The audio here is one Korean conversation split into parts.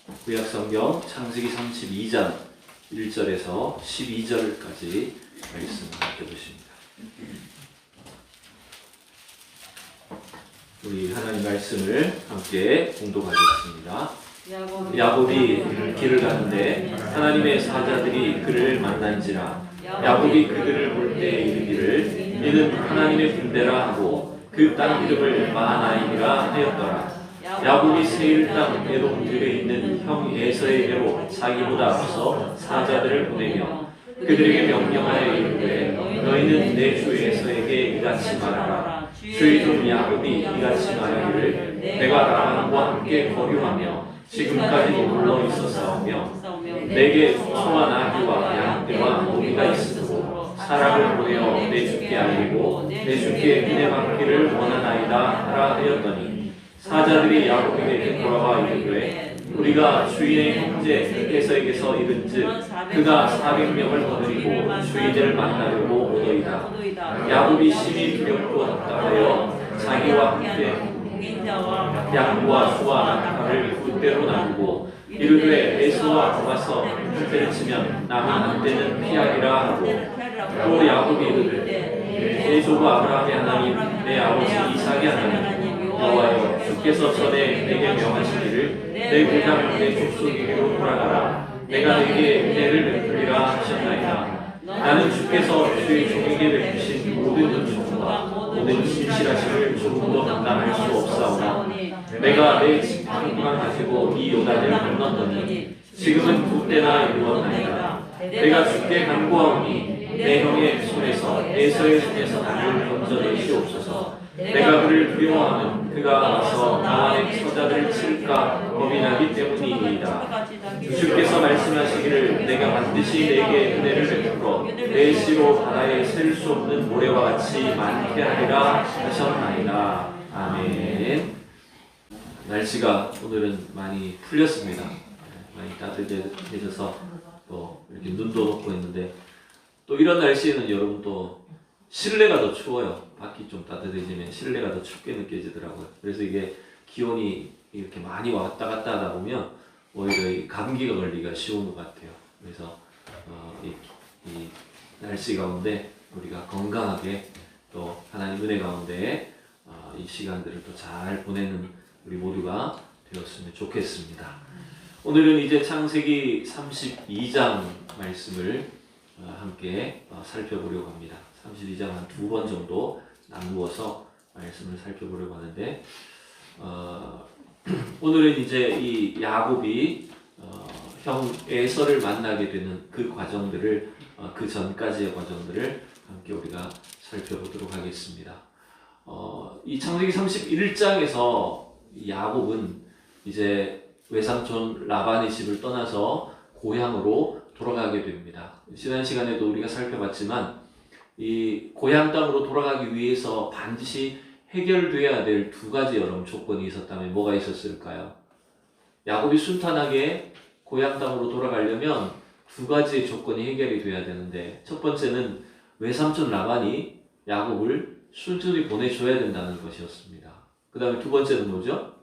구약성경 창세기 32장 1절에서 12절까지 말씀을 함께 보십니다. 우리 하나님 말씀을 함께 공독하겠습니다. 야곱이 길을 가는데 하나님의 사자들이 그를 만난지라. 야곱이 그들을 볼 때 이르기를 이는 하나님의 군대라 하고 그 땅 이름을 마하나임이라 하였더라. 야곱이 세일 땅 에돔 들에 있는 형 에서에게로 자기보다 앞서 사자들을 보내며 그들에게 명령하여 이르되 너희는 내 주 에서에게 이같이 말하라. 주의 종 야곱이 이같이 말하기를 내가 라반과 함께 거류하며 지금까지 머물러 있었사오며 내게 소와 나귀와 양떼와 노비가 있으므로 사람을 보내어 내 주께 알리고 내 주께 은혜 받기를 원하나이다 하라 하였더니 사자들이 야곱에게 돌아와 이르되 우리가 주인의 형제 에서에게서 이른즉 그가 400명을 거느리고 주인을 만나려고 오더이다. 야곱이 심히 두렵고 답답하여 자기와 함께 양과 소와 낙타를 굿대로 나누고 이르되 에서와 와서 한때를 치면 남은 한때는 피하리라 하고 또 야곱이 이르되 내 조부 아브라함의 하나님 내 아버지 이삭의 하나님 여호와여 주께서 전에 내게 명하시기를 내 고향 내 족속에게로 돌아가라. 내가 내게 은혜를 베풀리라 하셨나이다. 나는 주께서 주의 종에게 베푸신 모든 은총과 모든 신실하심을 조금도 감당할 수 없사오나 내가 내 지팡이만 가지고 이 요단을 건넜더니 지금은 두 때나 이루었나이다. 내가 주께 간구하오니 내 형의 손에서 에서의 손에서 나를 건져내시옵소서. 내가 그를 두려워하면 그가 와서 나만의 처자들을 칠까 겁이 나기 때문이니이다. 주께서 말씀하시기를 내가 반드시 내게 은혜를 베풀어 내 씨로 바다에 셀 수 없는 모래와 같이 많게 하리라 하셨나이다. 아멘. 날씨가 오늘은 많이 풀렸습니다. 많이 따뜻해져서 또 이렇게 눈도 녹고 있는데 또 이런 날씨에는 여러분 또 실내가 더 추워요. 밖이 좀 따뜻해지면 실내가 더 춥게 느껴지더라고요. 그래서 이게 기온이 이렇게 많이 왔다 갔다 하다 보면 오히려 이 감기가 걸리기가 쉬운 것 같아요. 그래서 이 날씨 가운데 우리가 건강하게 또 하나님 은혜 가운데 이 시간들을 또 잘 보내는 우리 모두가 되었으면 좋겠습니다. 오늘은 이제 창세기 32장 말씀을 함께 살펴보려고 합니다. 32장 한 2번 정도 나누어서 말씀을 살펴보려고 하는데 오늘은 이제 이 야곱이 형 에서를 만나게 되는 그 과정들을 그 전까지의 과정들을 함께 우리가 살펴보도록 하겠습니다. 이 창세기 31장에서 야곱은 이제 외삼촌 라반의 집을 떠나서 고향으로 돌아가게 됩니다. 지난 시간에도 우리가 살펴봤지만 이 고향 땅으로 돌아가기 위해서 반드시 해결돼야 될 두 가지 여러분 조건이 있었다면 뭐가 있었을까요? 야곱이 순탄하게 고향 땅으로 돌아가려면 두 가지의 조건이 해결이 돼야 되는데 첫 번째는 외삼촌 라반이 야곱을 순순히 보내줘야 된다는 것이었습니다. 그 다음에 두 번째는 뭐죠?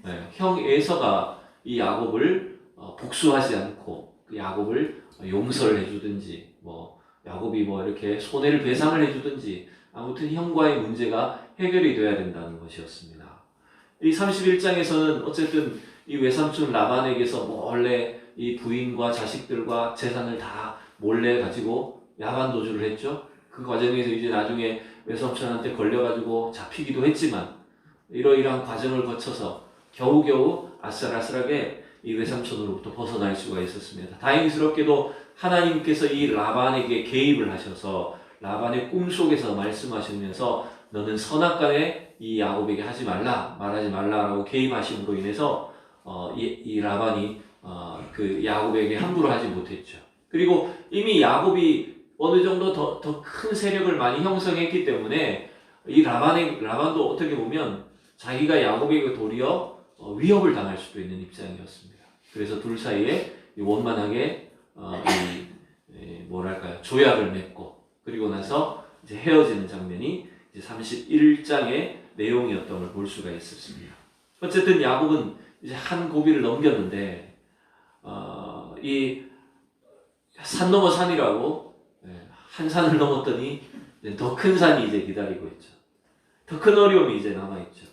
네, 형 에서가 이 야곱을 복수하지 않고 그 야곱을 용서를 해주든지 야곱이 이렇게 손해를 배상을 해주든지 아무튼 형과의 문제가 해결이 돼야 된다는 것이었습니다. 이 31장에서는 어쨌든 이 외삼촌 라반에게서 몰래 이 부인과 자식들과 재산을 다 몰래 가지고 야반 도주를 했죠. 그 과정에서 이제 나중에 외삼촌한테 걸려가지고 잡히기도 했지만 이러이러한 과정을 거쳐서 겨우겨우 아슬아슬하게 이 외삼촌으로부터 벗어날 수가 있었습니다. 다행스럽게도 하나님께서 이 라반에게 개입을 하셔서 라반의 꿈속에서 말씀하시면서 너는 선악간에 이 야곱에게 하지 말라, 말하지 말라라고 개입하심으로 인해서 이 라반이 그 야곱에게 함부로 하지 못했죠. 그리고 이미 야곱이 어느 정도 더 큰 세력을 많이 형성했기 때문에 이 라반도 어떻게 보면 자기가 야곱에게 도리어 위협을 당할 수도 있는 입장이었습니다. 그래서 둘 사이에 원만하게 조약을 맺고 그리고 나서 이제 헤어지는 장면이 이제 31장의 내용이었던 걸 볼 수가 있었습니다. 어쨌든 야곱은 이제 한 고비를 넘겼는데 이 산 넘어 산이라고 한 산을 넘었더니 더 큰 산이 이제 기다리고 있죠. 더 큰 어려움이 이제 남아있죠.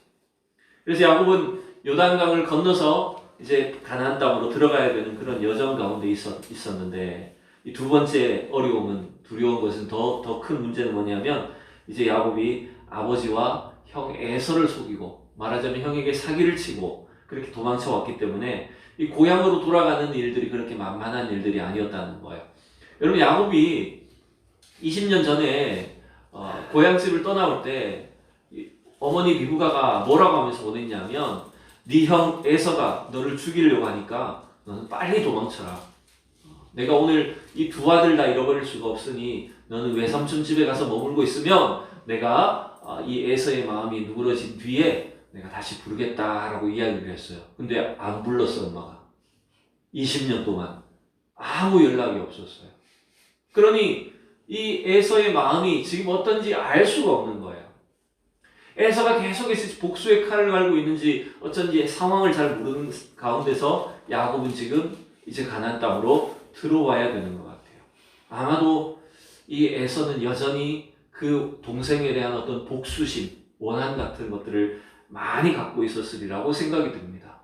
그래서 야곱은 요단강을 건너서 이제 가나안 땅으로 들어가야 되는 그런 여정 가운데 있었는데 이 두 번째 어려움은 두려운 것은 더 큰 문제는 뭐냐면 이제 야곱이 아버지와 형 에서를 속이고 말하자면 형에게 사기를 치고 그렇게 도망쳐 왔기 때문에 이 고향으로 돌아가는 일들이 그렇게 만만한 일들이 아니었다는 거예요. 여러분 야곱이 20년 전에 고향집을 떠나올 때 어머니 리브가가 뭐라고 하면서 보냈냐면 네 형 에서가 너를 죽이려고 하니까 너는 빨리 도망쳐라. 내가 오늘 이 두 아들 다 잃어버릴 수가 없으니 너는 외삼촌 집에 가서 머물고 있으면 내가 이 에서의 마음이 누그러진 뒤에 내가 다시 부르겠다라고 이야기를 했어요. 근데 안 불렀어 엄마가. 20년 동안 아무 연락이 없었어요. 그러니 이 에서의 마음이 지금 어떤지 알 수가 없는 거예요. 에서가 계속해서 복수의 칼을 갈고 있는지 어쩐지 상황을 잘 모르는 가운데서 야곱은 지금 이제 가나안 땅으로 들어와야 되는 것 같아요. 아마도 이 에서는 여전히 그 동생에 대한 어떤 복수심, 원한 같은 것들을 많이 갖고 있었으리라고 생각이 듭니다.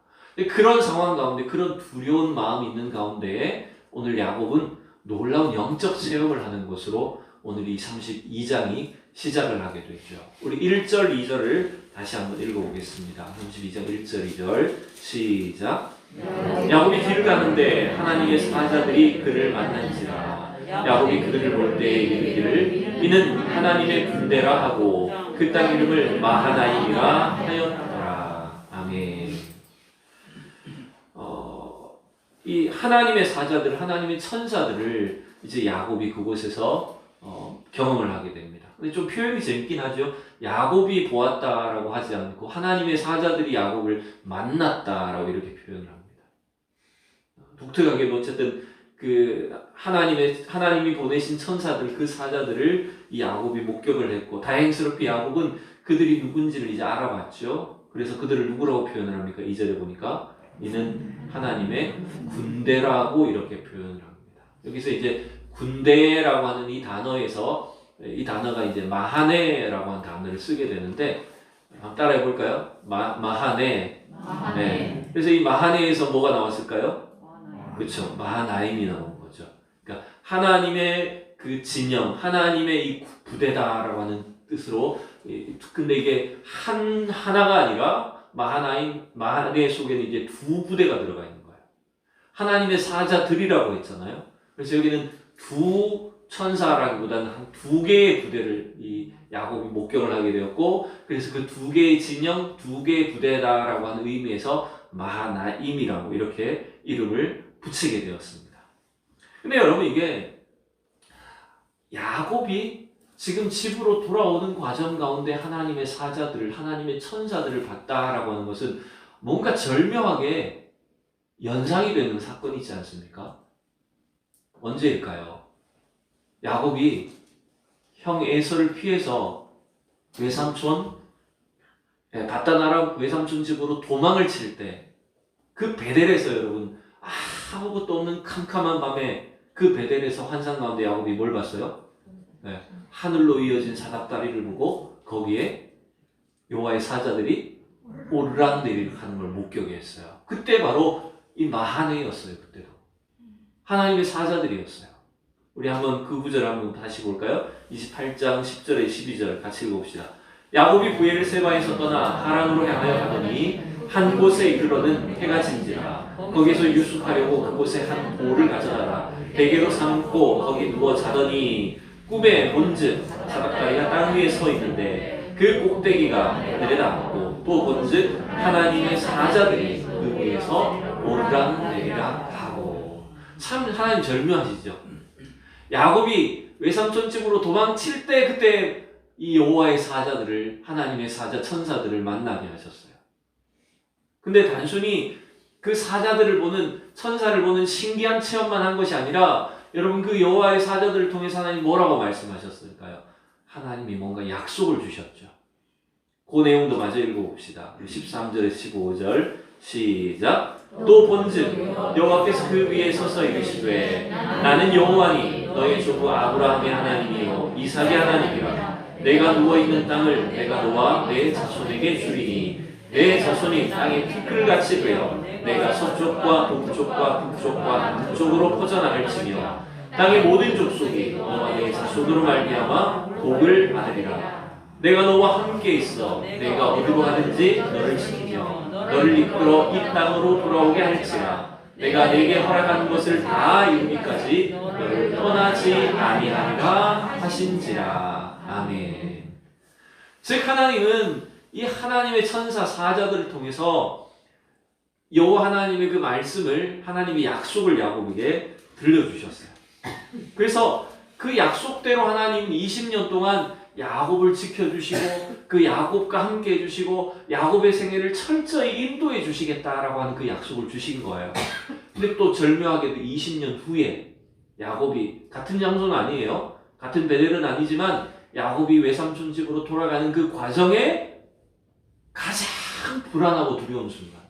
그런 상황 가운데 그런 두려운 마음이 있는 가운데 오늘 야곱은 놀라운 영적 체험을 하는 것으로 오늘 이 32장이 시작을 하게 되죠. 우리 1절, 2절을 다시 한번 읽어보겠습니다. 32장 1절, 2절 시작. 야곱이 길을 가는데 하나님의 사자들이 그를 만난지라. 야곱이 그들을 볼 때에 이르기를 이는 하나님의 군대라 하고 그 땅 이름을 마하나임이라 하였더라. 아멘. 이 하나님의 사자들, 하나님의 천사들을 이제 야곱이 그곳에서 경험을 하게 됩니다. 근데 좀 표현이 재밌긴 하죠. 야곱이 보았다라고 하지 않고 하나님의 사자들이 야곱을 만났다라고 이렇게 표현을 합니다. 독특하게도 어쨌든 그 하나님이 보내신 천사들, 그 사자들을 이 야곱이 목격을 했고, 다행스럽게 야곱은 그들이 누군지를 이제 알아봤죠. 그래서 그들을 누구라고 표현을 합니까? 2절에 보니까 이는 하나님의 군대라고 이렇게 표현을 합니다. 여기서 이제 군대라고 하는 이 단어에서 이 단어가 이제 마하네라고 하는 단어를 쓰게 되는데 한번 따라해 볼까요? 마하네. 네. 그래서 이 마하네에서 뭐가 나왔을까요? 그렇죠. 마하나임이 나온 거죠. 그러니까 하나님의 그 진영, 하나님의 이 부대다라고 하는 뜻으로. 근데 이게 하나가 아니라 마하네 속에는 이제 두 부대가 들어가 있는 거예요. 하나님의 사자들이라고 했잖아요. 그래서 여기는 두 천사라기보다는 한 두 개의 부대를 이 야곱이 목격을 하게 되었고, 그래서 그 두 개의 진영, 두 개의 부대다라고 하는 의미에서 마하나임이라고 이렇게 이름을 붙이게 되었습니다. 근데 여러분 이게 야곱이 지금 집으로 돌아오는 과정 가운데 하나님의 사자들을, 하나님의 천사들을 봤다라고 하는 것은 뭔가 절묘하게 연상이 되는 사건이지 않습니까? 언제일까요? 야곱이 형 에서를 피해서 외삼촌 밧다나람 외삼촌 집으로 도망을 칠 때 그 베델에서 여러분 아무것도 없는 캄캄한 밤에 그 베델에서 환상 가운데 야곱이 뭘 봤어요? 네, 하늘로 이어진 사닥다리를 보고 거기에 여호와의 사자들이 오르락내리락 하는 걸 목격했어요. 그때 바로 이 마하네였어요. 그때도 하나님의 사자들이었어요. 우리 한번 그 구절 한번 다시 볼까요? 28장 10절에 12절 같이 읽어봅시다. 야곱이 부엘세바에서 떠나 하란으로 향하여 가더니 한 곳에 이르러는 해가 진지라. 거기서 유숙하려고 그곳에 한 돌을 가져다가 베개로 삼고 거기 누워 자더니 꿈에 본즉 사닥다리가 땅 위에 서 있는데 그 꼭대기가 하늘에 닿았고 또 본즉 하나님의 사자들이 그 위에서 오르락내리락 하고. 참 하나님 절묘하시죠. 야곱이 외삼촌 집으로 도망칠 때 그때 이 여호와의 사자들을, 하나님의 사자 천사들을 만나게 하셨어요. 근데 단순히 그 사자들을 보는, 천사를 보는 신기한 체험만 한 것이 아니라 여러분 그 여호와의 사자들을 통해서 하나님 뭐라고 말씀하셨을까요? 하나님이 뭔가 약속을 주셨죠. 그 내용도 마저 읽어봅시다. 13절에서 15절 시작. 또 본즉 여호와께서 그 위에 서서 이르시되 나는 여호와니 너의 조부 아브라함의 하나님이요 이삭의 하나님이라. 내가 누워있는 땅을 내가 너와 내 자손에게 주리니 내 자손이 땅의 티끌같이 되어 내가 서쪽과 동쪽과 북쪽과 남쪽으로 퍼져나갈지며 땅의 모든 족속이 너와 내 자손으로 말미암아 복을 받으리라. 내가 너와 함께 있어 내가 어디로 가든지 너를 지키며 너를 이끌어 이 땅으로 돌아오게 할지라. 내가 네게 허락한 것을 다 이루기까지 너를 떠나지 아니하리라 하신지라. 아멘. 즉 하나님은 이 하나님의 천사 사자들을 통해서 여호와 하나님의 그 말씀을, 하나님의 약속을 야곱에게 들려주셨어요. 그래서 그 약속대로 하나님은 20년 동안 야곱을 지켜주시고 그 야곱과 함께 해주시고 야곱의 생애를 철저히 인도해 주시겠다라고 하는 그 약속을 주신 거예요. 근데 또 절묘하게도 20년 후에 야곱이, 같은 장소는 아니에요, 같은 베델은 아니지만 야곱이 외삼촌 집으로 돌아가는 그 과정에 가장 불안하고 두려운 순간,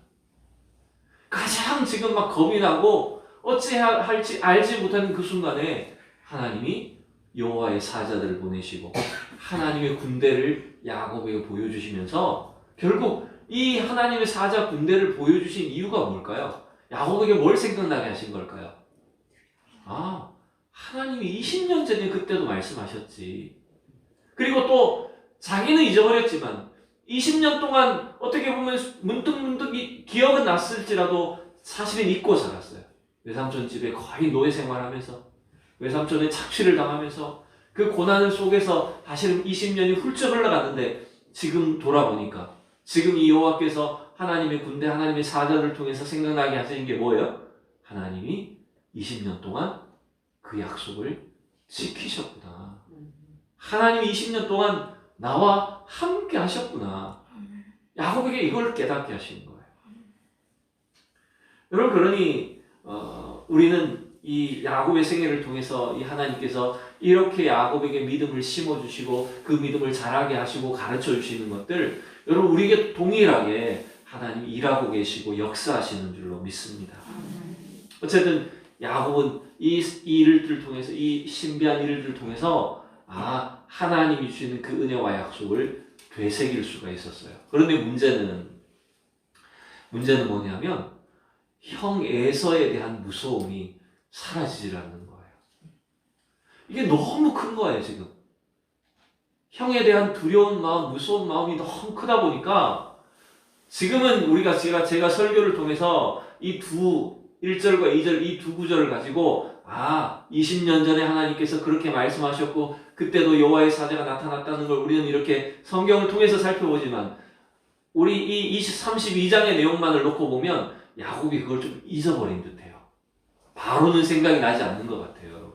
가장 지금 막 겁이 나고 어찌해야 할지 알지 못하는 그 순간에 하나님이 여호와의 사자들을 보내시고 하나님의 군대를 야곱에게 보여주시면서 결국 이 하나님의 사자 군대를 보여주신 이유가 뭘까요? 야곱에게 뭘 생각나게 하신 걸까요? 아, 하나님이 20년 전에 그때도 말씀하셨지. 그리고 또 자기는 잊어버렸지만 20년 동안 어떻게 보면 문득문득 기억은 났을지라도 사실은 잊고 살았어요. 외삼촌 집에 거의 노예 생활하면서 외삼촌의 착취를 당하면서 그 고난 속에서 사실은 20년이 훌쩍 흘러갔는데 지금 돌아보니까 지금 이 여호와께서 하나님의 군대, 하나님의 사자를 통해서 생각나게 하시는 게 뭐예요? 하나님이 20년 동안 그 약속을 지키셨구나. 하나님이 20년 동안 나와 함께 하셨구나. 야곱에게 이걸 깨닫게 하시는 거예요. 여러분, 그러니 우리는 이 야곱의 생애를 통해서 이 하나님께서 이렇게 야곱에게 믿음을 심어주시고 그 믿음을 자라게 하시고 가르쳐 주시는 것들, 여러분 우리에게 동일하게 하나님이 일하고 계시고 역사하시는 줄로 믿습니다. 어쨌든 야곱은 이 일들을 통해서, 이 신비한 일들을 통해서 하나님이 주시는 그 은혜와 약속을 되새길 수가 있었어요. 그런데 문제는 뭐냐면 형 에서에 대한 무서움이 사라지질 않는 거예요. 이게 너무 큰 거예요, 지금. 형에 대한 두려운 마음, 무서운 마음이 너무 크다 보니까 지금은 제가 설교를 통해서 이 두 1절과 2절, 이 두 구절을 가지고 20년 전에 하나님께서 그렇게 말씀하셨고 그때도 여호와의 사자가 나타났다는 걸 우리는 이렇게 성경을 통해서 살펴보지만 우리 이 32장의 내용만을 놓고 보면 야곱이 그걸 좀 잊어버린 듯해요. 바로는 생각이 나지 않는 것 같아요.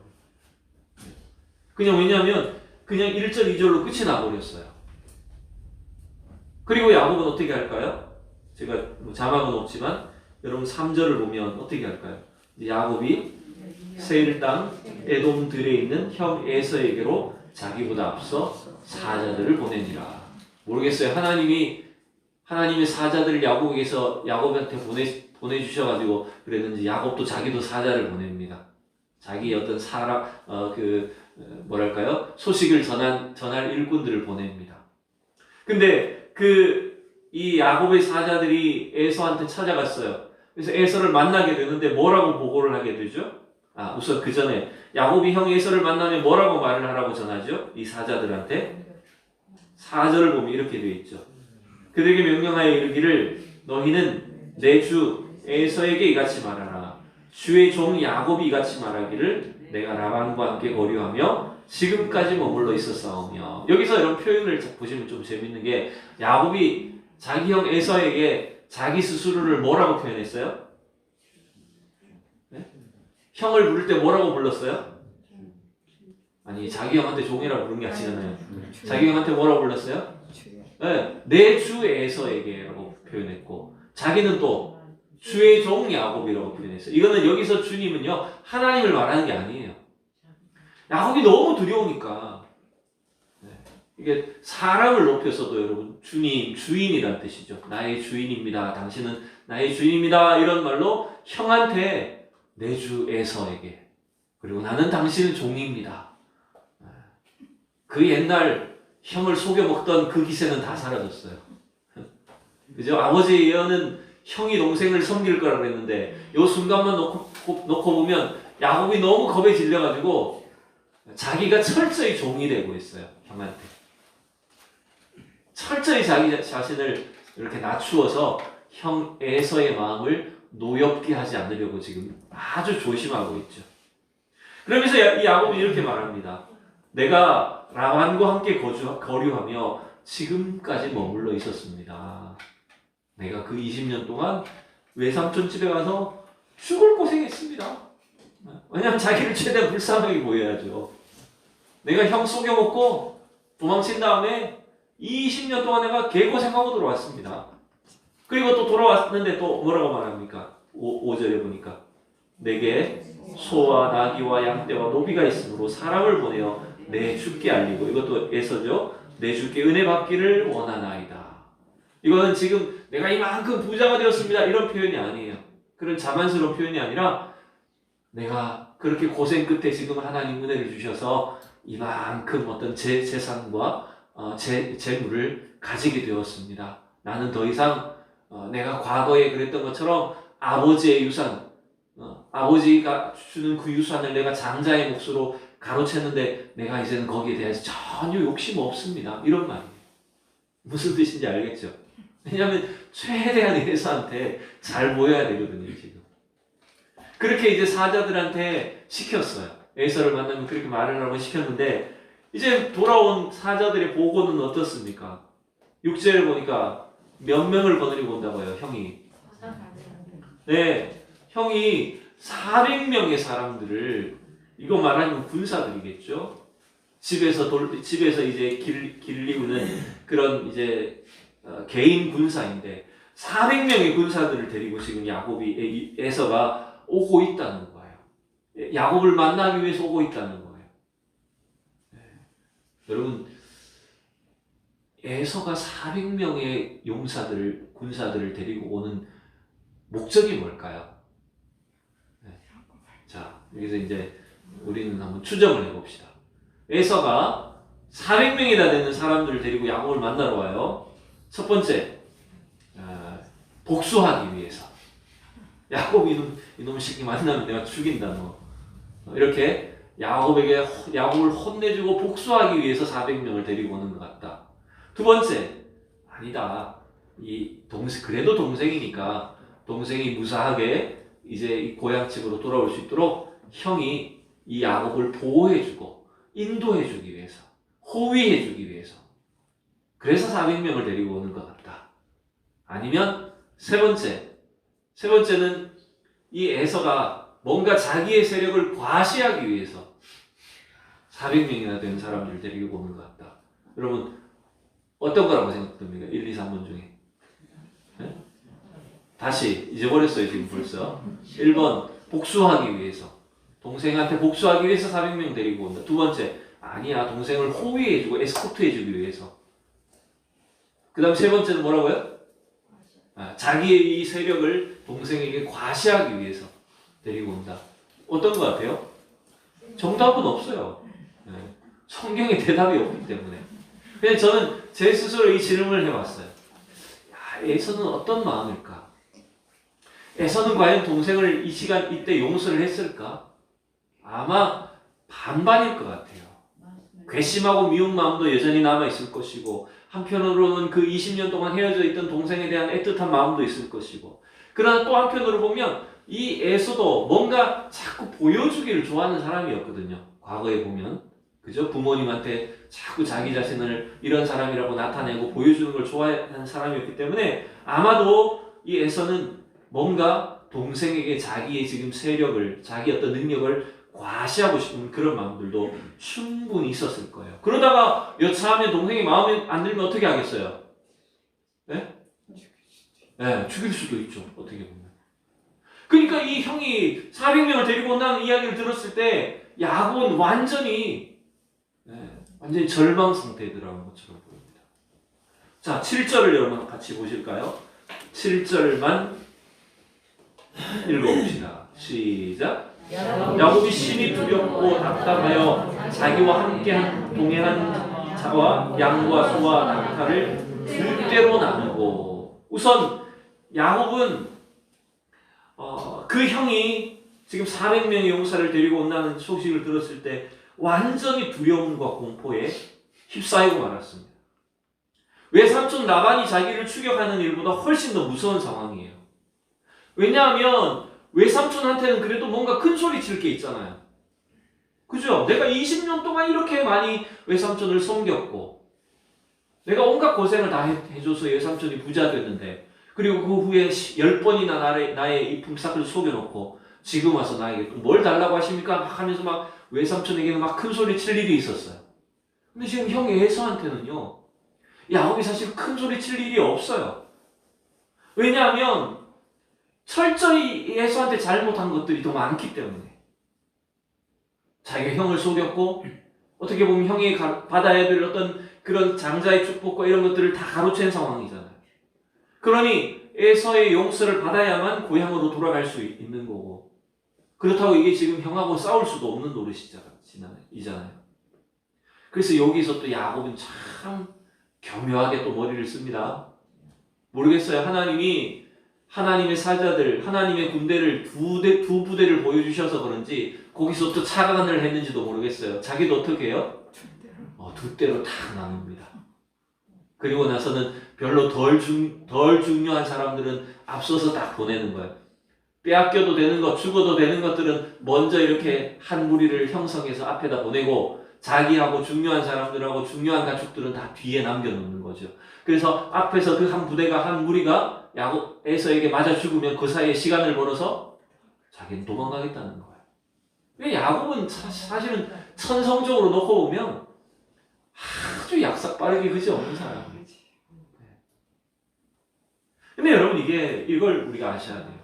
왜냐하면 그냥 1절, 2절로 끝이 나버렸어요. 그리고 야곱은 어떻게 할까요? 제가 자막은 없지만 여러분 3절을 보면 어떻게 할까요? 야곱이 세일 땅 에돔들에 있는 형 에서에게로 자기보다 앞서 사자들을 보내니라. 모르겠어요. 하나님의 사자들을 야곱한테 보내주셔가지고 그랬는지 야곱도 자기도 사자를 보냅니다. 자기 어떤 소식을 전할 일꾼들을 보냅니다. 근데 이 야곱의 사자들이 에서한테 찾아갔어요. 그래서 에서를 만나게 되는데 뭐라고 보고를 하게 되죠? 우선 그 전에 야곱이 형 에서를 만나면 뭐라고 말을 하라고 전하죠? 이 사자들한테 4절을 보면 이렇게 되어 있죠. 그들에게 명령하여 이르기를 너희는 내 주 에서에게 이같이 말하라. 주의 종 야곱이 이같이 말하기를 내가 라반과 함께 거류하며 지금까지 머물러 있었사오며. 여기서 이런 표현을 보시면 좀 재밌는 게 야곱이 자기 형 에서에게 자기 스스로를 뭐라고 표현했어요? 네? 형을 부를 때 뭐라고 불렀어요? 아니, 자기 형한테 종이라고 부른 게 아니잖아요. 자기 형한테 뭐라고 불렀어요? 네, 내 주 에서에게라고 표현했고 자기는 또 주의 종 야곱이라고 표현했어요. 이거는 여기서 주님은요 하나님을 말하는 게 아니에요. 야곱이 너무 두려우니까 이게 사람을 높여서도 여러분 주님, 주인이란 뜻이죠. 나의 주인입니다. 당신은 나의 주인입니다. 이런 말로 형한테 내 주 에서에게 그리고 나는 당신의 종입니다. 그 옛날 형을 속여 먹던 그 기세는 다 사라졌어요. 그죠? 아버지의 예언은 형이 동생을 섬길 거라고 그랬는데 이 순간만 놓고 보면 야곱이 너무 겁에 질려가지고 자기가 철저히 종이 되고 있어요. 형한테. 철저히 자기 자신을 이렇게 낮추어서 형 에서의 마음을 노엽게 하지 않으려고 지금 아주 조심하고 있죠. 그러면서 이 야곱이 이렇게 말합니다. 내가 라반과 함께 거류하며 지금까지 머물러 있었습니다. 내가 그 20년 동안 외삼촌 집에 가서 죽을 고생했습니다. 왜냐하면 자기를 최대한 불쌍하게 보여야죠. 내가 형 속여먹고 도망친 다음에 20년 동안 내가 개고생하고 들어왔습니다. 그리고 또 돌아왔는데 또 뭐라고 말합니까? 5절에 보니까 내게 소와 나귀와 양떼와 노비가 있으므로 사람을 보내어 내 주께 알리고 이것도 에서죠. 내 주께 은혜 받기를 원하나이다. 이거는 지금 내가 이만큼 부자가 되었습니다. 이런 표현이 아니에요. 그런 자만스러운 표현이 아니라 내가 그렇게 고생 끝에 지금 하나님 은혜를 주셔서 이만큼 어떤 제 재산과 재물을 가지게 되었습니다. 나는 더 이상 내가 과거에 그랬던 것처럼 아버지의 유산, 아버지가 주는 그 유산을 내가 장자의 몫으로 가로챘는데 내가 이제는 거기에 대해서 전혀 욕심 없습니다. 이런 말이에요. 무슨 뜻인지 알겠죠? 왜냐하면 최대한 에서한테 잘 보여야 되거든요. 지금 그렇게 이제 사자들한테 시켰어요. 에서를 만나면 그렇게 말을 하라고 시켰는데 이제 돌아온 사자들의 보고는 어떻습니까? 6절을 보니까 몇 명을 거느리고 온다고 해요. 형이. 네, 형이 400명의 사람들을, 이거 말하면 군사들이겠죠. 집에서 이제 길리우는 그런 이제 개인 군사인데 400명의 군사들을 데리고 지금 야곱이 에서가 오고 있다는 거예요. 야곱을 만나기 위해서 오고 있다는 거예요. 네. 여러분, 에서가 400명의 군사들을 데리고 오는 목적이 뭘까요? 네. 자, 여기서 이제 우리는 한번 추정을 해봅시다. 에서가 400명이나 되는 사람들을 데리고 야곱을 만나러 와요. 첫 번째, 복수하기 위해서. 야곱이 이놈 새끼 만나면 내가 죽인다, 뭐. 이렇게 야곱을 혼내주고 복수하기 위해서 400명을 데리고 오는 것 같다. 두 번째, 아니다. 그래도 동생이니까 동생이 무사하게 이제 고향집으로 돌아올 수 있도록 형이 이 야곱을 보호해주고 인도해주기 위해서, 호위해주기 위해서. 그래서 400명을 데리고 오는 것 같다. 아니면 세 번째는 이 에서가 뭔가 자기의 세력을 과시하기 위해서 400명이나 되는 사람들을 데리고 오는 것 같다. 여러분, 어떤 거라고 생각됩니까? 1, 2, 3번 중에. 네? 다시 잊어버렸어요, 지금 벌써. 1번, 복수하기 위해서. 동생한테 복수하기 위해서 400명 데리고 온다. 두 번째, 아니야, 동생을 호위해주고 에스코트해주기 위해서. 그 다음 세 번째는 뭐라고요? 자기의 이 세력을 동생에게 과시하기 위해서 데리고 온다. 어떤 것 같아요? 정답은 없어요. 네. 성경에 대답이 없기 때문에. 그냥 저는 제 스스로 이 질문을 해봤어요. 에서는 어떤 마음일까? 에서는 과연 동생을 이때 용서를 했을까? 아마 반반일 것 같아요. 괘씸하고 미운 마음도 여전히 남아있을 것이고, 한편으로는 그 20년 동안 헤어져 있던 동생에 대한 애틋한 마음도 있을 것이고, 그러나 또 한편으로 보면 이 에서도 뭔가 자꾸 보여주기를 좋아하는 사람이었거든요. 과거에 보면. 그죠? 부모님한테 자꾸 자기 자신을 이런 사람이라고 나타내고 보여주는 걸 좋아하는 사람이었기 때문에 아마도 이 에서는 뭔가 동생에게 자기의 지금 세력을, 자기 어떤 능력을 과시하고 싶은 그런 마음들도 충분히 있었을 거예요. 그러다가 여차하면 동생이 마음에 안 들면 어떻게 하겠어요? 네? 네, 죽일 수도 있죠. 어떻게 보면. 그러니까 이 형이 400명을 데리고 온다는 이야기를 들었을 때 야곱은 완전히 절망 상태에 들어간 것처럼 보입니다. 자, 7절을 여러분 같이 보실까요? 7절만 읽어봅시다. 시작. 야곱이 심히 두렵고 답답하여 자기와 함께 동행한 자와 양과 소와 낙타를 들대로 나누고, 우선 야곱은 그 형이 지금 400명의 용사를 데리고 온다는 소식을 들었을 때 완전히 두려움과 공포에 휩싸이고 말았습니다. 외삼촌 라반이 자기를 추격하는 일보다 훨씬 더 무서운 상황이에요. 왜냐하면 외삼촌한테는 그래도 뭔가 큰 소리 칠 게 있잖아요. 그죠? 내가 20년 동안 이렇게 많이 외삼촌을 섬겼고, 내가 온갖 고생을 다 해줘서 외삼촌이 부자 됐는데, 그리고 그 후에 10번이나 나의 이 품삯을 속여놓고 지금 와서 나에게 뭘 달라고 하십니까? 막 하면서 막 외삼촌에게는 막 큰 소리 칠 일이 있었어요. 근데 지금 형 에서한테는요, 야곱이 사실 큰 소리 칠 일이 없어요. 왜냐하면 철저히 에서한테 잘못한 것들이 더 많기 때문에. 자기가 형을 속였고, 어떻게 보면 형이 받아야 될 어떤 그런 장자의 축복과 이런 것들을 다 가로챈 상황이잖아요. 그러니 에서의 용서를 받아야만 고향으로 돌아갈 수 있는 거고, 그렇다고 이게 지금 형하고 싸울 수도 없는 노릇이잖아요. 그래서 여기서 또 야곱은 참 교묘하게 또 머리를 씁니다. 모르겠어요. 하나님이 하나님의 사자들, 하나님의 군대를 두 부대를 보여주셔서 그런지 거기서 또 차관을 했는지도 모르겠어요. 자기도 어떻게 해요? 두 대로 다 나눕니다. 그리고 나서는 별로 덜 중요한 사람들은 앞서서 딱 보내는 거예요. 빼앗겨도 되는 것, 죽어도 되는 것들은 먼저 이렇게 한 무리를 형성해서 앞에다 보내고, 자기하고 중요한 사람들하고 중요한 가축들은 다 뒤에 남겨놓는 거죠. 그래서 앞에서 그 한 부대가, 한 무리가 야곱 에서에게 맞아 죽으면 그 사이에 시간을 벌어서 자기는 도망가겠다는 거예요. 야곱은 사실은 천성적으로 놓고 보면 아주 약삭 빠르게 그지 없는 사람이에요. 근데 여러분, 이걸 우리가 아셔야 돼요.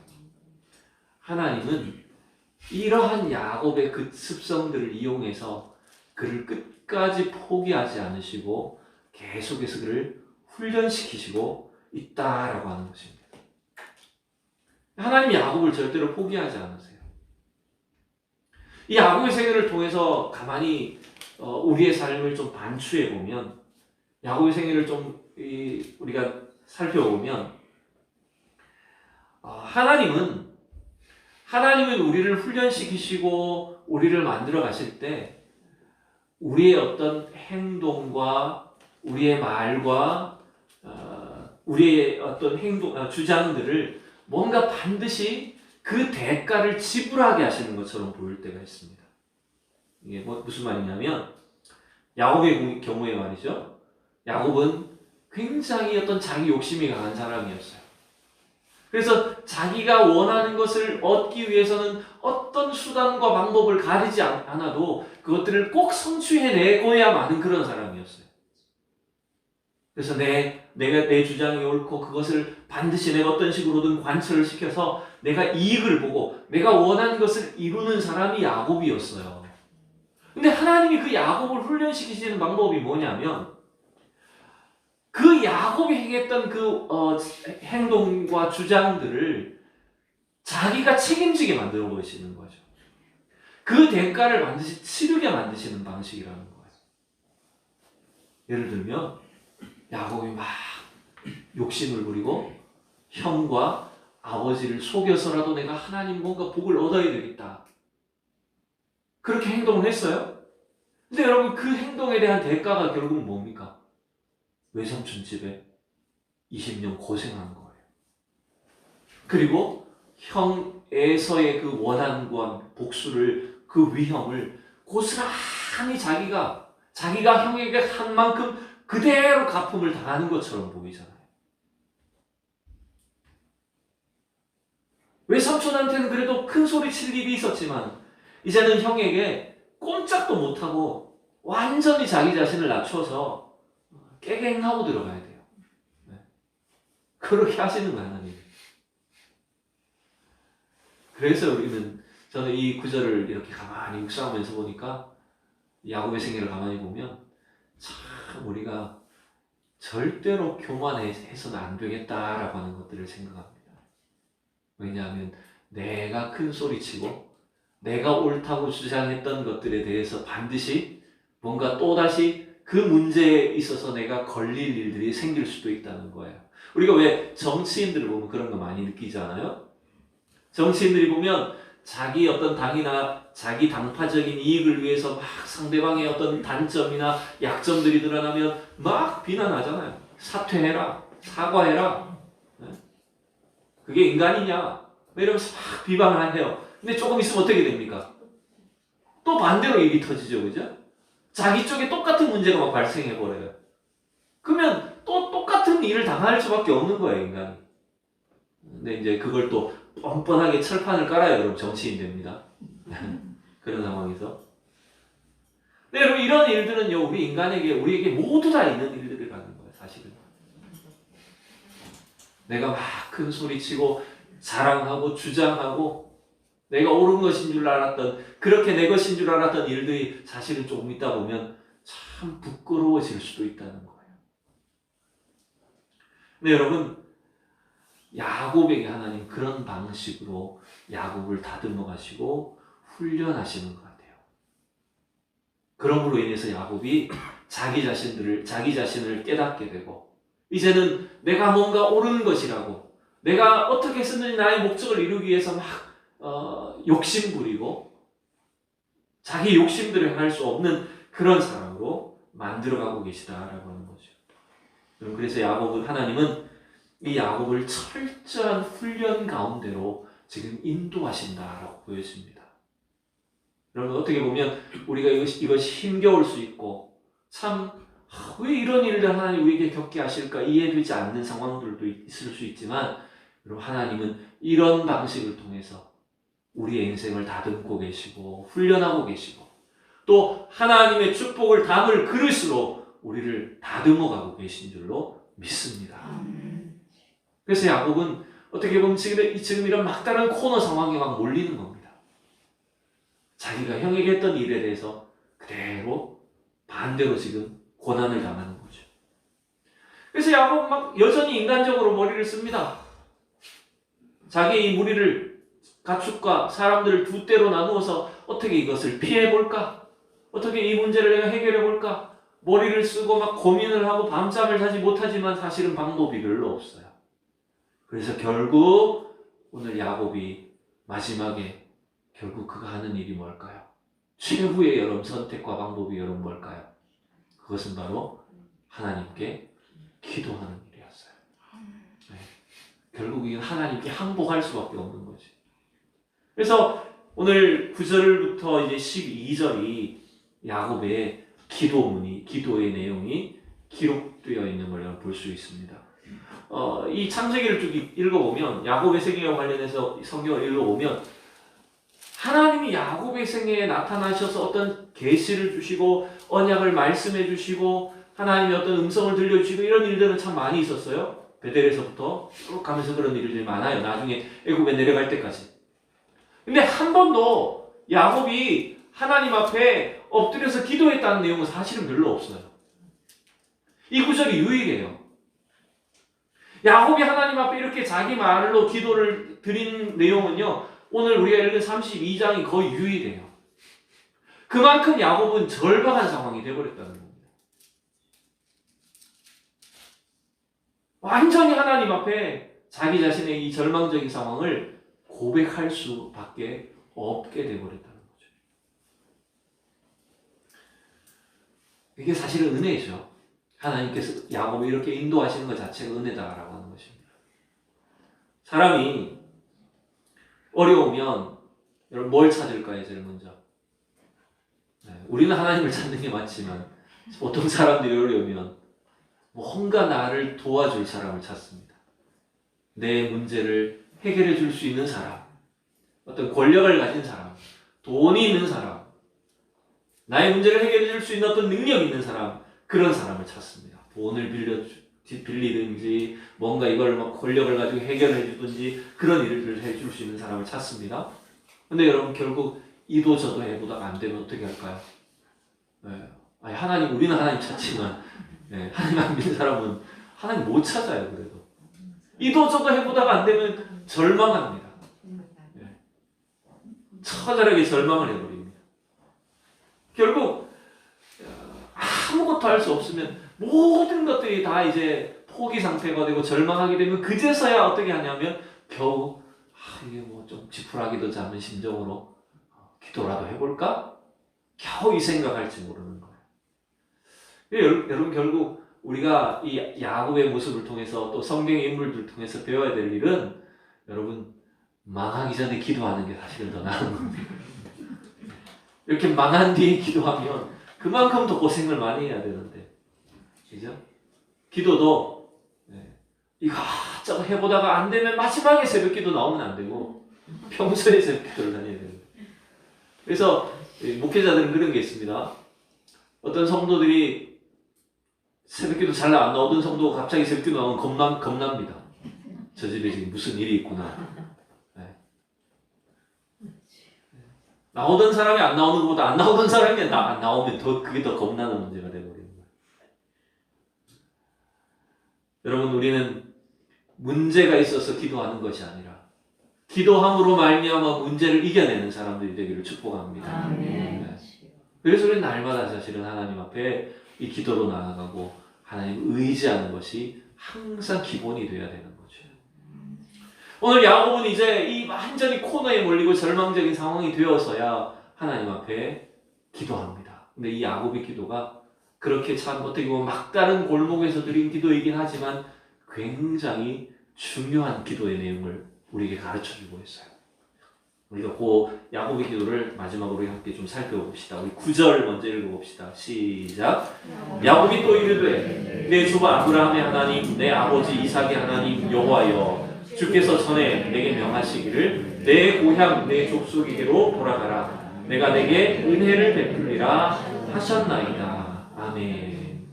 하나님은 이러한 야곱의 그 습성들을 이용해서 그를 끝까지 포기하지 않으시고 계속해서 그를 훈련시키시고 있다라고 하는 것입니다. 하나님이 야곱을 절대로 포기하지 않으세요. 이 야곱의 생애를 통해서 가만히 우리의 삶을 좀 반추해 보면, 야곱의 생애를 좀 우리가 살펴보면, 하나님은 우리를 훈련시키시고 우리를 만들어 가실 때 우리의 어떤 행동과 우리의 말과 우리의 어떤 주장들을 뭔가 반드시 그 대가를 지불하게 하시는 것처럼 보일 때가 있습니다. 이게 무슨 말이냐면, 야곱의 경우에 말이죠. 야곱은 굉장히 어떤 자기 욕심이 강한 사람이었어요. 그래서 자기가 원하는 것을 얻기 위해서는 어떤 수단과 방법을 가리지 않아도 그것들을 꼭 성취해내고야만은 그런 사람이었어요. 그래서 내가 내 주장이 옳고 그것을 반드시 내가 어떤 식으로든 관철을 시켜서 내가 이익을 보고 내가 원하는 것을 이루는 사람이 야곱이었어요. 근데 하나님이 그 야곱을 훈련시키시는 방법이 뭐냐면, 그 야곱이 행했던 그 행동과 주장들을 자기가 책임지게 만들어 보시는 거죠. 그 대가를 반드시 치르게 만드시는 방식이라는 거예요. 예를 들면 야곱이 막 욕심을 부리고 형과 아버지를 속여서라도 내가 하나님 뭔가 복을 얻어야 되겠다, 그렇게 행동을 했어요. 근데 여러분, 그 행동에 대한 대가가 결국은 뭡니까? 외삼촌 집에 20년 고생한 거예요. 그리고 형 에서의 그 원한과 복수를, 그 위험을 고스란히 자기가 형에게 한 만큼 그대로 갚음을 당하는 것처럼 보이잖아요. 외삼촌한테는 그래도 큰 소리 칠 일이 있었지만, 이제는 형에게 꼼짝도 못하고 완전히 자기 자신을 낮춰서 깨갱하고 들어가야 돼요. 그렇게 하시는 거예요, 하나님. 그래서 저는 이 구절을 이렇게 가만히 묵상하면서 보니까, 야곱의 생애를 가만히 보면 참 우리가 절대로 교만해서는 안 되겠다라고 하는 것들을 생각합니다. 왜냐하면 내가 큰 소리치고 내가 옳다고 주장했던 것들에 대해서 반드시 뭔가 또다시 그 문제에 있어서 내가 걸릴 일들이 생길 수도 있다는 거예요. 우리가 왜 정치인들을 보면 그런 거 많이 느끼잖아요. 정치인들이 보면 자기 어떤 당이나 자기 당파적인 이익을 위해서 막 상대방의 어떤 단점이나 약점들이 드러나면 막 비난하잖아요. 사퇴해라, 사과해라. 그게 인간이냐? 이러면서 막 비방을 해요. 근데 조금 있으면 어떻게 됩니까? 또 반대로 일이 터지죠, 그죠? 자기 쪽에 똑같은 문제가 막 발생해버려요. 그러면 또 똑같은 일을 당할 수밖에 없는 거예요, 인간이. 근데 이제 그걸 또 뻔뻔하게 철판을 깔아요, 그럼 정치인 됩니다. 그런 상황에서. 근데 여러분, 이런 일들은요, 우리에게 모두 다 있는 일들이라는 거예요, 사실은. 내가 막 큰 소리치고, 자랑하고, 주장하고, 내가 옳은 것인 줄 알았던, 그렇게 내 것인 줄 알았던 일들이 사실은 조금 있다 보면 참 부끄러워질 수도 있다는 거예요. 근데 여러분, 야곱에게 하나님 그런 방식으로 야곱을 다듬어 가시고 훈련하시는 것 같아요. 그럼으로 인해서 야곱이 자기 자신을 깨닫게 되고, 이제는 내가 뭔가 옳은 것이라고, 내가 어떻게 쓰든지 나의 목적을 이루기 위해서 막 욕심부리고 자기 욕심대로 할 수 없는 그런 사람으로 만들어가고 계시다라고 하는 거죠. 그래서 하나님은 이 야곱을 철저한 훈련 가운데로 지금 인도하신다라고 보여집니다. 여러분, 어떻게 보면 우리가 이것이 힘겨울 수 있고, 참 왜 이런 일을 하나님 우리에게 겪게 하실까 이해되지 않는 상황들도 있을 수 있지만, 여러분, 하나님은 이런 방식을 통해서 우리의 인생을 다듬고 계시고 훈련하고 계시고, 또 하나님의 축복을 담을 그릇으로 우리를 다듬어가고 계신 줄로 믿습니다. 그래서 야곱은 어떻게 보면 지금 이런 막다른 코너 상황에 막 몰리는 겁니다. 자기가 형에게 했던 일에 대해서 그대로 반대로 지금 고난을 당하는 거죠. 그래서 야곱은 막 여전히 인간적으로 머리를 씁니다. 자기의 이 무리를, 가축과 사람들을 두 대로 나누어서 어떻게 이것을 피해볼까? 어떻게 이 문제를 내가 해결해볼까? 머리를 쓰고 막 고민을 하고 밤잠을 자지 못하지만 사실은 방법이 별로 없어요. 그래서 결국 오늘 야곱이 마지막에 결국 그가 하는 일이 뭘까요? 최후의 여러분 선택과 방법이 여러분 뭘까요? 그것은 바로 하나님께 기도하는 일이었어요. 네. 결국 이건 하나님께 항복할 수밖에 없는 거지. 그래서 오늘 9절부터 이제 12절이 야곱의 기도의 내용이 기록되어 있는 걸 볼 수 있습니다. 이 창세기를 쭉 읽어보면, 야곱의 생애와 관련해서 성경을 읽어보면 하나님이 야곱의 생애에 나타나셔서 어떤 계시를 주시고 언약을 말씀해 주시고 하나님의 어떤 음성을 들려주시고 이런 일들은 참 많이 있었어요. 베델에서부터 쭉 가면서 그런 일들이 많아요. 나중에 애굽에 내려갈 때까지. 근데 한 번도 야곱이 하나님 앞에 엎드려서 기도했다는 내용은 사실은 별로 없어요. 이 구절이 유일해요. 야곱이 하나님 앞에 이렇게 자기 말로 기도를 드린 내용은요, 오늘 우리가 읽은 32장이 거의 유일해요. 그만큼 야곱은 절박한 상황이 되어버렸다는 겁니다. 완전히 하나님 앞에 자기 자신의 이 절망적인 상황을 고백할 수밖에 없게 되어버렸다는 거죠. 이게 사실은 은혜죠. 하나님께서 야곱을 이렇게 인도하시는 것 자체가 은혜다라고 하는 것입니다. 사람이 어려우면 여러분 뭘 찾을까요? 제일 먼저. 우리는 하나님을 찾는 게 맞지만 보통 사람들이 어려우면 뭔가 나를 도와줄 사람을 찾습니다. 내 문제를 해결해 줄 수 있는 사람, 어떤 권력을 가진 사람, 돈이 있는 사람, 나의 문제를 해결해 줄 수 있는 어떤 능력이 있는 사람, 그런 사람을 찾습니다. 돈을 빌리든지 뭔가 이걸 막 권력을 가지고 해결해 주든지 그런 일을 해줄 수 있는 사람을 찾습니다. 근데 여러분 결국 이도 저도 해보다가 안 되면 어떻게 할까요? 우리는 하나님 찾지만 하나님 안 믿는 사람은 하나님 못 찾아요. 그래도 이도 저도 해보다가 안 되면 절망합니다. 처절하게 절망을 해버립니다. 결국 아무것도 할 수 없으면 모든 것들이 다 이제 포기 상태가 되고 절망하게 되면 그제서야 어떻게 하냐면 겨우 이게 뭐 좀 지푸라기도 잡은 심정으로 기도라도 해볼까? 겨우 이 생각할지 모르는 거예요. 여러분 결국 우리가 이 야곱의 모습을 통해서 또 성경의 인물들을 통해서 배워야 될 일은 여러분 망하기 전에 기도하는 게 사실은 더 나은 겁니다. 이렇게 망한 뒤에 기도하면 그만큼 더 고생을 많이 해야 되는데, 그죠? 기도도 이것저것 해보다가 안 되면 마지막에 새벽기도 나오면 안 되고 평소에 새벽기도를 다녀야 됩니다. 그래서 목회자들은 그런 게 있습니다. 어떤 성도들이 새벽기도 잘 안 나오던 성도가 갑자기 새벽기도 나오면 겁납니다. 저 집에 지금 무슨 일이 있구나. 나오던 사람이 안 나오는 것보다 안 나오던 사람이 안 나오면 그게 더 겁나는 문제가 되어버리는 거예요. 여러분, 우리는 문제가 있어서 기도하는 것이 아니라 기도함으로 말미암아 문제를 이겨내는 사람들이 되기를 축복합니다. 네. 그래서 우리는 날마다 사실은 하나님 앞에 이 기도로 나아가고 하나님을 의지하는 것이 항상 기본이 되어야 되는 거죠. 오늘 야곱은 이제 이 완전히 코너에 몰리고 절망적인 상황이 되어서야 하나님 앞에 기도합니다. 근데 이 야곱의 기도가 그렇게 참 어떻게 보면 막다른 골목에서 드린 기도이긴 하지만 굉장히 중요한 기도의 내용을 우리에게 가르쳐주고 있어요. 우리가 그 야곱의 기도를 마지막으로 함께 좀 살펴봅시다. 우리 9절 먼저 읽어봅시다. 시작. 야곱이 또 이르되 내 조부 아브라함의 하나님 내 아버지 이삭의 하나님 여호와여 주께서 전에 내게 명하시기를 내 고향 내 족속에게로 돌아가라. 내가 내게 은혜를 베풀리라 하셨나이다. 아멘.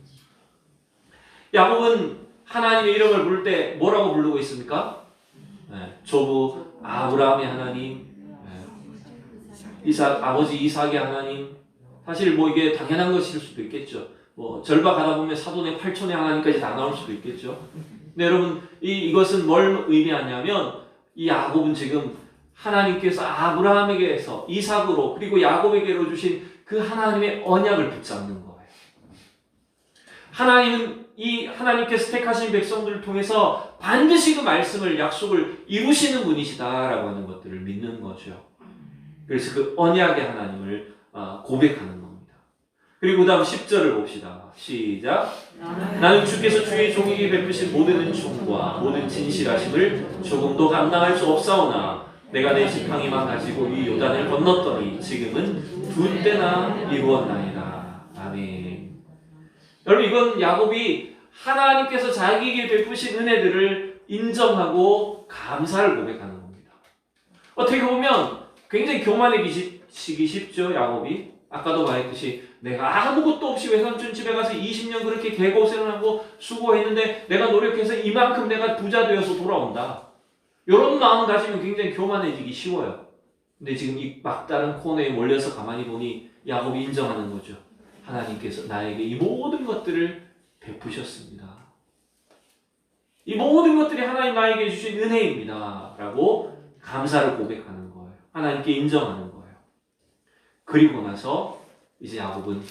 야곱은 하나님의 이름을 부를 때 뭐라고 부르고 있습니까? 조부 아브라함의 하나님, 아버지 이삭의 하나님. 사실 뭐 이게 당연한 것일 수도 있겠죠. 뭐 절박하다 보면 사돈의 8촌의 하나님까지 다 나올 수도 있겠죠. 근데 여러분 이것은 뭘 의미하냐면 이 야곱은 지금 하나님께서 아브라함에게서 이삭으로 그리고 야곱에게로 주신 그 하나님의 언약을 붙잡는 거예요. 하나님은 이 하나님께서 택하신 백성들을 통해서 반드시 그 말씀을 약속을 이루시는 분이시다라고 하는 것들을 믿는 거죠. 그래서 그 언약의 하나님을 고백하는 겁니다. 그리고 그 다음 10절을 봅시다. 시작. 나는 주께서 주의 종에게 베푸신 모든 은총과 모든 진실하심을 조금도 감당할 수 없사오나 내가 내 지팡이만 가지고 이 요단을 건넜더니 지금은 2때나 이루었나이다. 아멘. 여러분 이건 야곱이 하나님께서 자기에게 베푸신 은혜들을 인정하고 감사를 고백하는 겁니다. 어떻게 보면 굉장히 교만해지기 쉽죠. 야곱이 아까도 말했듯이 내가 아무것도 없이 외삼촌 집에 가서 20년 그렇게 개고생을 하고 수고했는데 내가 노력해서 이만큼 내가 부자 되어서 돌아온다. 이런 마음 가지면 굉장히 교만해지기 쉬워요. 근데 지금 이 막다른 코너에 몰려서 가만히 보니 야곱이 인정하는 거죠. 하나님께서 나에게 이 모든 것들을 베푸셨습니다. 이 모든 것들이 하나님 나에게 주신 은혜입니다. 라고 감사를 고백하는 거예요. 하나님께 인정하는 거예요. 그리고 나서 이제 야곱은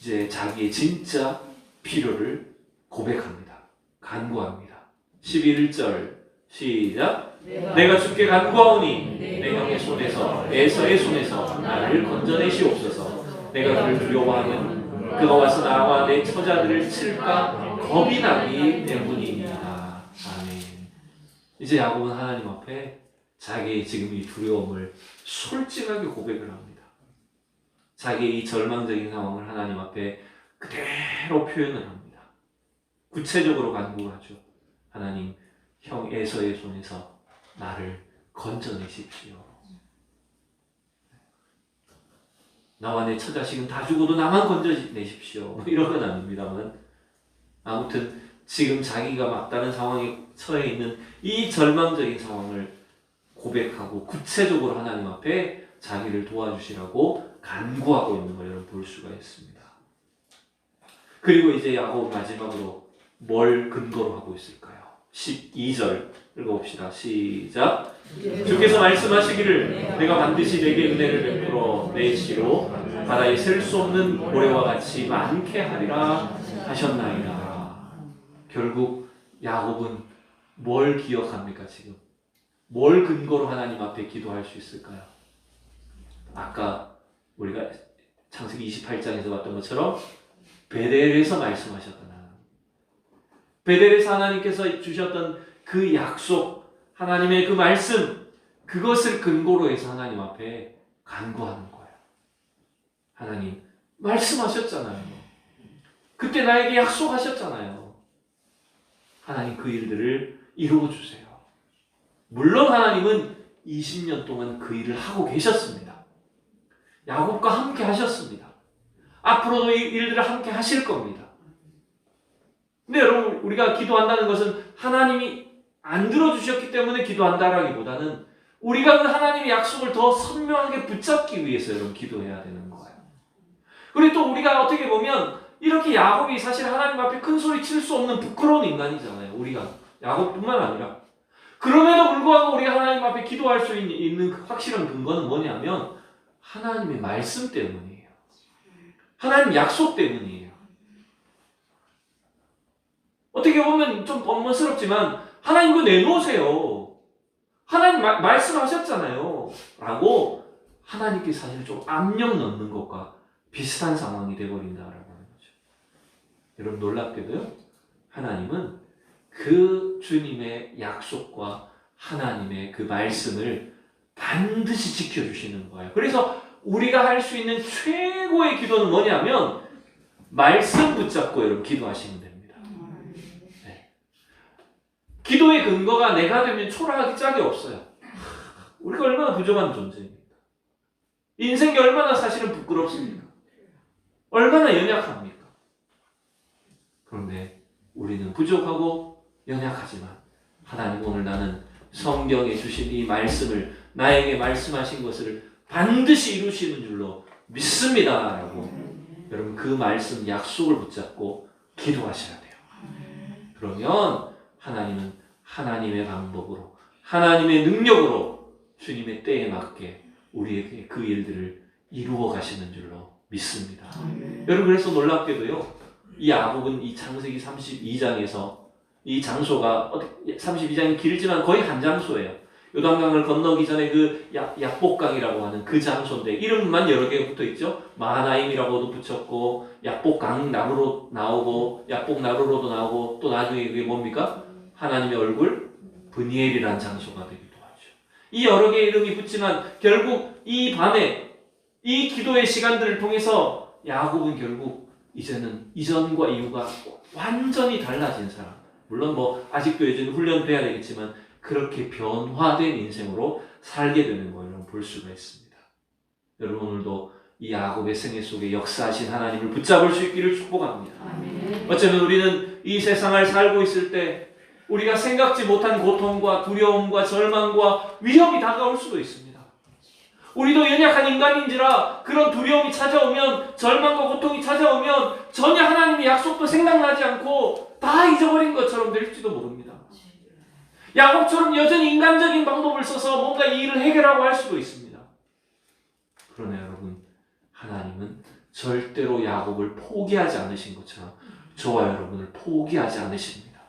이제 자기의 진짜 필요를 고백합니다. 간구합니다. 11절 시작. 내가 주께 간구하오니 내 형의 손에서 에서의 손에서 나를 건져내시옵소서. 내가 그를 두려워하면 그가 와서 나와 내 처자들을 칠까 겁이 나기 때문입니다. 아멘. 이제 야곱은 하나님 앞에 자기의 지금 이 두려움을 솔직하게 고백을 합니다. 자기의 이 절망적인 상황을 하나님 앞에 그대로 표현을 합니다. 구체적으로 간구하죠. 하나님, 형 에서의 손에서 나를 건져내십시오. 나와 내 처자식은 다 죽어도 나만 건져내십시오. 이런 건 아닙니다만 아무튼 지금 자기가 막다른 상황에 처해 있는 이 절망적인 상황을 고백하고 구체적으로 하나님 앞에 자기를 도와주시라고 간구하고 있는 걸 여러분 볼 수가 있습니다. 그리고 이제 야곱 마지막으로 뭘 근거로 하고 있을까요? 12절 읽어봅시다. 시작. 주께서 말씀하시기를 내가 반드시 내게 은혜를 베풀어 내 씨로 바다에 셀 수 없는 고래와 같이 많게 하리라 하셨나이다. 결국 야곱은 뭘 기억합니까 지금? 뭘 근거로 하나님 앞에 기도할 수 있을까요? 아까 우리가 창세기 28장에서 봤던 것처럼 베델에서 말씀하셨던 하나님, 베델에서 하나님께서 주셨던 그 약속, 하나님의 그 말씀, 그것을 근거로 해서 하나님 앞에 간구하는 거예요. 하나님 말씀하셨잖아요. 그때 나에게 약속하셨잖아요. 하나님 그 일들을 이루어 주세요. 물론 하나님은 20년 동안 그 일을 하고 계셨습니다. 야곱과 함께 하셨습니다. 앞으로도 이 일들을 함께 하실 겁니다. 근데 여러분, 우리가 기도한다는 것은 하나님이 안 들어주셨기 때문에 기도한다라기보다는 우리가 그 하나님의 약속을 더 선명하게 붙잡기 위해서 여러분 기도해야 되는 거예요. 그리고 또 우리가 어떻게 보면 이렇게 야곱이 사실 하나님 앞에 큰 소리 칠 수 없는 부끄러운 인간이잖아요. 우리가 야곱뿐만 아니라. 그럼에도 불구하고 우리가 하나님 앞에 기도할 수 있는 그 확실한 근거는 뭐냐면 하나님의 말씀 때문이에요. 하나님 약속 때문이에요. 어떻게 보면 좀 뻔뻔스럽지만 하나님 그거 내놓으세요. 하나님 말씀하셨잖아요. 라고 하나님께 사실 좀 압력 넣는 것과 비슷한 상황이 되어버린다라고 하는 거죠. 여러분 놀랍게도요. 하나님은 그 주님의 약속과 하나님의 그 말씀을 반드시 지켜주시는 거예요. 그래서 우리가 할 수 있는 최고의 기도는 뭐냐면 말씀 붙잡고 여러분 기도하시면 됩니다. 네. 기도의 근거가 내가 되면 초라하기 짝이 없어요. 우리가 얼마나 부족한 존재입니까? 인생이 얼마나 사실은 부끄럽습니까? 얼마나 연약합니까? 그런데 우리는 부족하고 연약하지만 하나님 오늘 나는 성경에 주신 이 말씀을 나에게 말씀하신 것을 반드시 이루시는 줄로 믿습니다. 라고 여러분 그 말씀 약속을 붙잡고 기도하셔야 돼요. 그러면 하나님은 하나님의 방법으로 하나님의 능력으로 주님의 때에 맞게 우리에게 그 일들을 이루어 가시는 줄로 믿습니다. 여러분 그래서 놀랍게도요. 이 야곱은 이 창세기 32장에서 이 장소가 32장이 길지만 거의 한 장소예요. 요단강을 건너기 전에 그 약복강이라고 하는 그 장소인데 이름만 여러 개가 붙어있죠. 마하나임이라고도 붙였고 약복강 나루로 나오고 약복나루로도 나오고 또 나중에 그게 뭡니까? 하나님의 얼굴 브니엘이라는 장소가 되기도 하죠. 이 여러 개의 이름이 붙지만 결국 이 밤에 이 기도의 시간들을 통해서 야곱은 결국 이제는 이전과 이후가 완전히 달라진 사람. 물론 뭐 아직도 여전히 훈련돼야 되겠지만 그렇게 변화된 인생으로 살게 되는 걸 볼 수가 있습니다. 여러분 오늘도 이 야곱의 생애 속에 역사하신 하나님을 붙잡을 수 있기를 축복합니다. 아멘. 어쩌면 우리는 이 세상을 살고 있을 때 우리가 생각지 못한 고통과 두려움과 절망과 위협이 다가올 수도 있습니다. 우리도 연약한 인간인지라 그런 두려움이 찾아오면 절망과 고통이 찾아오면 전혀 하나님의 약속도 생각나지 않고 다 잊어버린 것처럼 될지도 모릅니다. 야곱처럼 여전히 인간적인 방법을 써서 뭔가 이 일을 해결하고 할 수도 있습니다. 그러나 여러분 하나님은 절대로 야곱을 포기하지 않으신 것처럼 저와 여러분을 포기하지 않으십니다.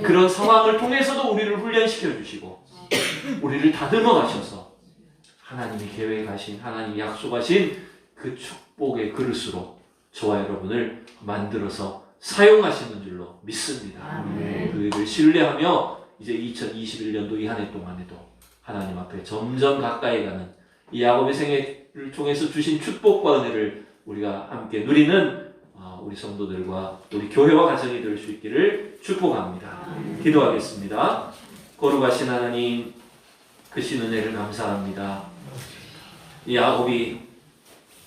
그런 상황을 통해서도 우리를 훈련시켜 주시고 우리를 다듬어 가셔서 하나님이 계획하신 하나님이 약속하신 그 축복의 그릇으로 저와 여러분을 만들어서 사용하시는 줄로 믿습니다. 그 일을 신뢰하며 이제 2021년도 이 한 해 동안에도 하나님 앞에 점점 가까이 가는 이 야곱의 생애를 통해서 주신 축복과 은혜를 우리가 함께 누리는 우리 성도들과 우리 교회와 가정이 될 수 있기를 축복합니다. 기도하겠습니다. 거룩하신 하나님, 크신 은혜를 감사합니다. 이 야곱이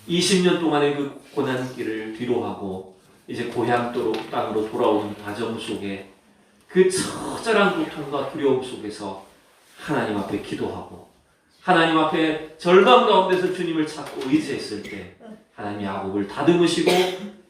20년 동안의 그 고난길을 뒤로하고 이제 고향 땅으로 돌아오는 과정 속에 그 처절한 고통과 두려움 속에서 하나님 앞에 기도하고 하나님 앞에 절망 가운데서 주님을 찾고 의지했을 때 하나님 야곱을 다듬으시고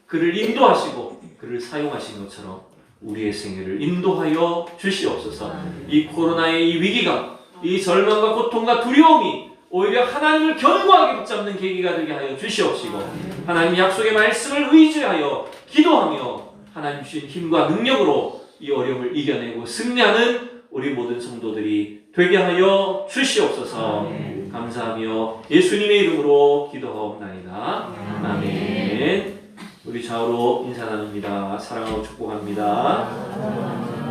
그를 인도하시고 그를 사용하신 것처럼 우리의 생애를 인도하여 주시옵소서. 이 코로나의 이 위기가, 이 절망과 고통과 두려움이 오히려 하나님을 견고하게 붙잡는 계기가 되게 하여 주시옵시고, 하나님 약속의 말씀을 의지하여 기도하며 하나님 주신 힘과 능력으로 이 어려움을 이겨내고 승리하는 우리 모든 성도들이 되게 하여 주시옵소서. 감사하며 예수님의 이름으로 기도하옵나이다. 아멘. 우리 좌우로 인사 나눕니다. 사랑하고 축복합니다.